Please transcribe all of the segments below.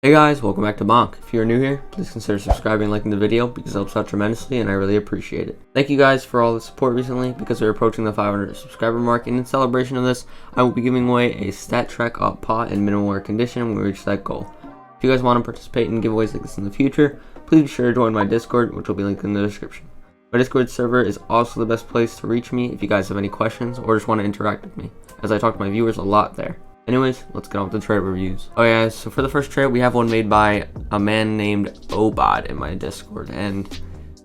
Hey guys, welcome back to Bonk. If you're new here, please consider subscribing and liking the video because it helps out tremendously and I really appreciate it. Thank you guys for all the support recently because we're approaching the 500 subscriber mark, and in celebration of this, I will be giving away a stat track up pot in minimal wear condition when we reach that goal. If you guys want to participate in giveaways like this in the future, please be sure to join my Discord, which will be linked in the description. My Discord server is also the best place to reach me if you guys have any questions or just want to interact with me, as I talk to my viewers a lot there. Anyways, let's get on with the trade reviews. Okay guys, so for the first trade, we have one made by a man named Obod in my Discord, and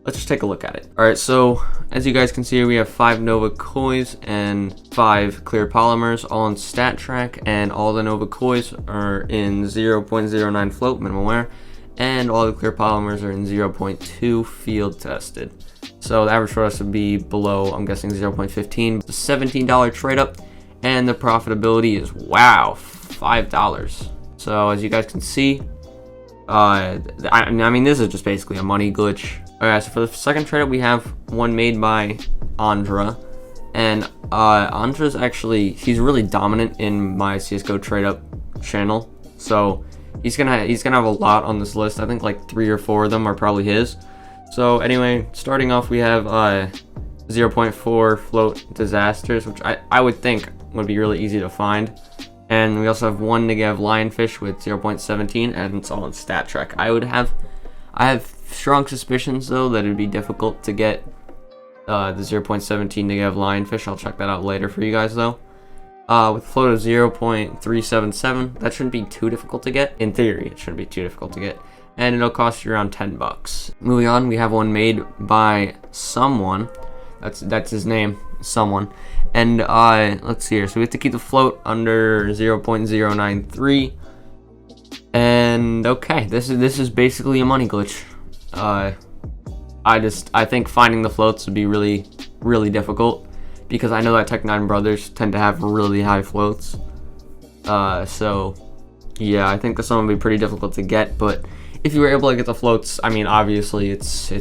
let's just take a look at it. Alright, so as you guys can see here, we have 5 Nova Kois and 5 clear polymers, all in stat track, and all the Nova Kois are in 0.09 float minimal wear, and all the clear polymers are in 0.2 field tested. So the average for us would be below, I'm guessing, 0.15. The $17 trade up. And the profitability is, wow, $5. So as you guys can see, I mean, this is just basically a money glitch. Alright, so for the second trade up, we have one made by Andra. And Andra's actually, he's really dominant in my CSGO trade up channel. So he's gonna have a lot on this list. I think like 3 or 4 of them are probably his. So anyway, starting off, we have 0.4 float disasters, which I would think would be really easy to find. And we also have 1 negative lionfish with 0.17, and it's all in stat track. I have strong suspicions though that it'd be difficult to get the 0.17 negative lionfish. I'll check that out later for you guys though. With a float of 0.377, that shouldn't be too difficult to get. In theory, it shouldn't be too difficult to get. And it'll cost you around $10. Moving on, we have one made by someone. That's his name, someone. And let's see here. So we have to keep the float under 0.093. And okay, this is basically a money glitch. I think finding the floats would be really difficult because I know that Tech9 brothers tend to have really high floats. So yeah, I think this one would be pretty difficult to get, but if you were able to get the floats, I mean, obviously it's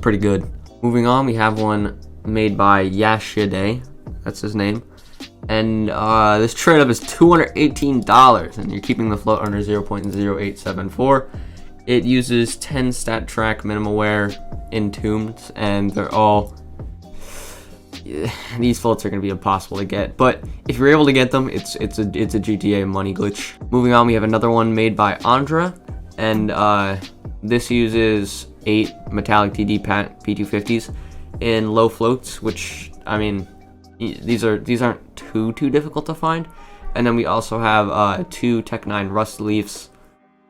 pretty good. Moving on, we have one made by Yashide, that's his name, and this trade up is $218, and you're keeping the float under 0.0874. It uses 10 stat track minimal wear entombed, and they're all, these floats are going to be impossible to get, but if you're able to get them, it's a GTA money glitch. Moving on, we have another one made by Andra, and this uses 8 metallic TD P250s in low floats, which, I mean, these aren't too difficult to find. And then we also have 2 Tech9 Rust Leafs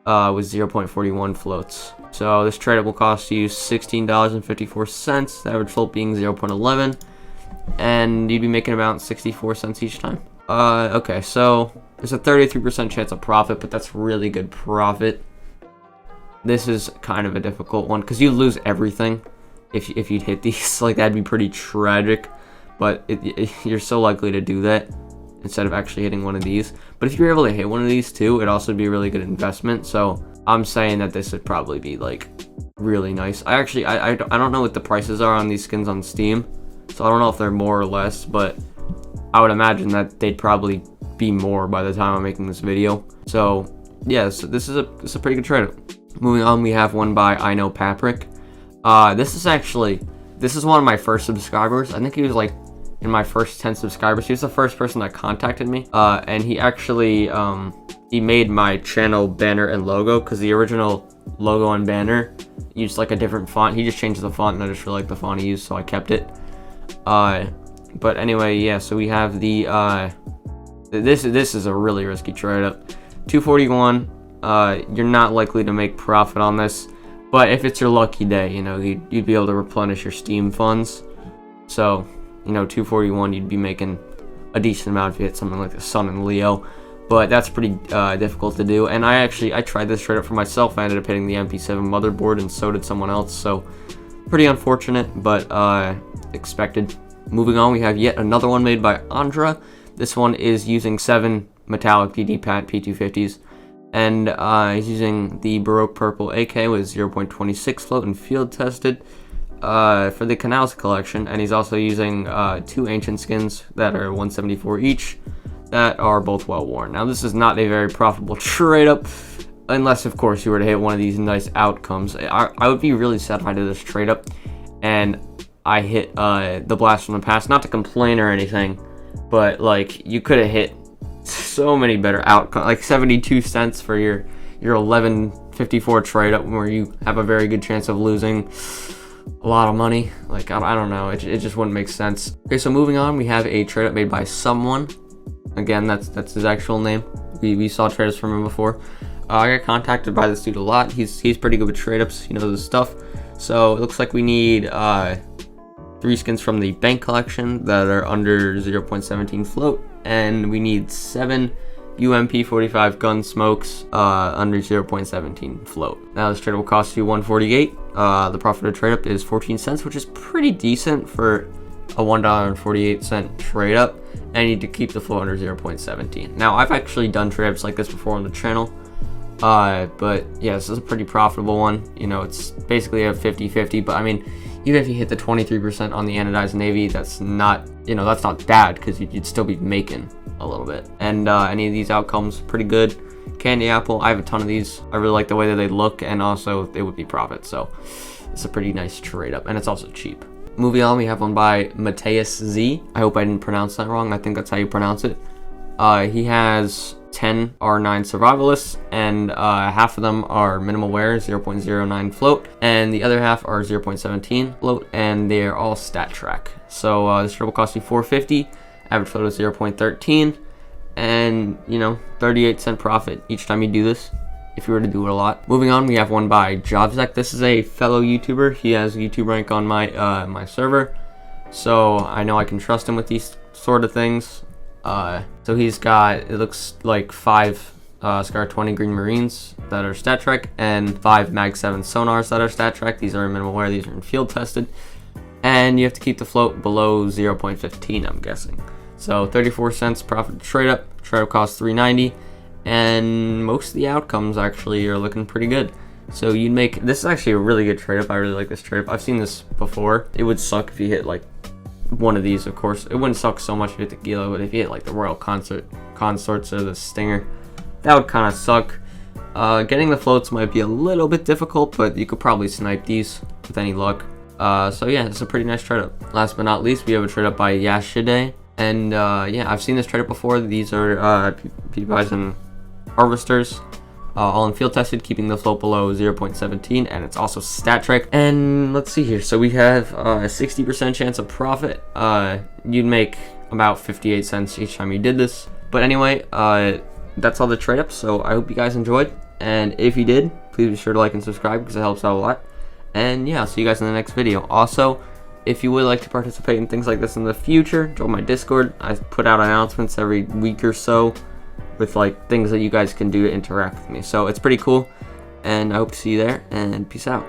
with 0.41 floats. So this trade up will cost you $16.54, the average float being 0.11, and you'd be making about 64 cents each time. Okay, so there's a 33% chance of profit, but that's really good profit. This is kind of a difficult one because you lose everything if you'd hit these. Like, that'd be pretty tragic, but you're so likely to do that instead of actually hitting one of these. But if you're able to hit one of these too, it'd also be a really good investment. So I'm saying that this would probably be like really nice. I don't know what the prices are on these skins on Steam, so I don't know if they're more or less, but I would imagine that they'd probably be more by the time I'm making this video. So yeah, so this is a pretty good trade. Moving on, we have one by I Know Paprick. This is one of my first subscribers. I think he was like in my first 10 subscribers. He was the first person that contacted me. And he actually, he made my channel banner and logo, because the original logo and banner used like a different font. He just changed the font, and I just really liked the font he used, so I kept it. But anyway, yeah, so we have the, this is a really risky trade up. 241. You're not likely to make profit on this, but if it's your lucky day, you know, you'd be able to replenish your Steam funds. So, you know, 241, you'd be making a decent amount if you hit something like the Sun and Leo, but that's pretty difficult to do. And I tried this trade up for myself. I ended up hitting the MP7 motherboard, and so did someone else, so pretty unfortunate, but expected. Moving on, we have yet another one made by Andra. This one is using 7 metallic DD Pat P250s. And he's using the Baroque Purple AK with 0.26 float and field tested for the Canals collection. And he's also using 2 ancient skins that are 174 each that are both well worn. Now, this is not a very profitable trade up. unless of course you were to hit one of these nice outcomes. I would be really sad if I did this trade up and I hit the blast from the past. Not to complain or anything, but like you could have hit so many better outcomes, like 72 cents for your 11.54 trade up, where you have a very good chance of losing a lot of money. Like I don't know, it just wouldn't make sense. Okay, so moving on, we have a trade up made by someone. Again, that's his actual name. We saw trade ups from him before. I got contacted by this dude a lot. He's pretty good with trade ups. He knows his stuff. So it looks like we need 3 skins from the Bonk collection that are under 0.17 float, and we need 7 UMP 45 gun smokes under 0.17 float. Now this trade will cost you 148. The profit of trade up is 14 cents, which is pretty decent for a $1.48 trade up, and you need to keep the float under 0.17. Now I've actually done trade ups like this before on the channel, but yeah, this is a pretty profitable one. You know, it's basically a 50-50, but I mean, even if you hit the 23% on the anodized navy, that's not, you know, that's not bad, because you'd still be making a little bit. And any of these outcomes, pretty good. Candy apple, I have a ton of these. I really like the way that they look, and also they would be profit, so it's a pretty nice trade up, and it's also cheap. Moving on, we have one by Mateus Z. I hope I didn't pronounce that wrong. I think that's how you pronounce it. He has 10 R9 survivalists, and half of them are minimal wear, 0.09 float, and the other half are 0.17 float, and they are all stat track. So this trade will cost you 450. Average float is 0.13, and you know, 38-cent profit each time you do this, if you were to do it a lot. Moving on, we have one by Jobzek. This is a fellow YouTuber. He has YouTube rank on my my server, so I know I can trust him with these sort of things. So he's got, it looks like 5 Scar 20 Green Marines that are stat track, and 5 Mag 7 sonars that are stat track. These are in minimal wear, these are in field tested, and you have to keep the float below 0.15, I'm guessing. So 34 cents profit trade up. Trade up costs 390, and most of the outcomes actually are looking pretty good. So you'd make, this is actually a really good trade up. I really like this trade up. I've seen this before. It would suck if you hit like one of these, of course. It wouldn't suck so much if you hit the Gila, but if you hit like the Royal Consorts or the Stinger, that would kind of suck. Getting the floats might be a little bit difficult, but you could probably snipe these with any luck. So yeah, it's a pretty nice trade up. Last but not least, we have a trade up by Yashide. And yeah, I've seen this trade up before. These are PPIs and Harvesters, all in field tested, keeping the float below 0.17, and it's also stat track. And let's see here. So we have a 60% chance of profit. You'd make about 58 cents each time you did this. But anyway, that's all the trade ups. So I hope you guys enjoyed. And if you did, please be sure to like and subscribe, because it helps out a lot. And yeah, I'll see you guys in the next video. Also, if you would like to participate in things like this in the future, join my Discord. I put out announcements every week or so with like things that you guys can do to interact with me. So it's pretty cool, and I hope to see you there, and peace out.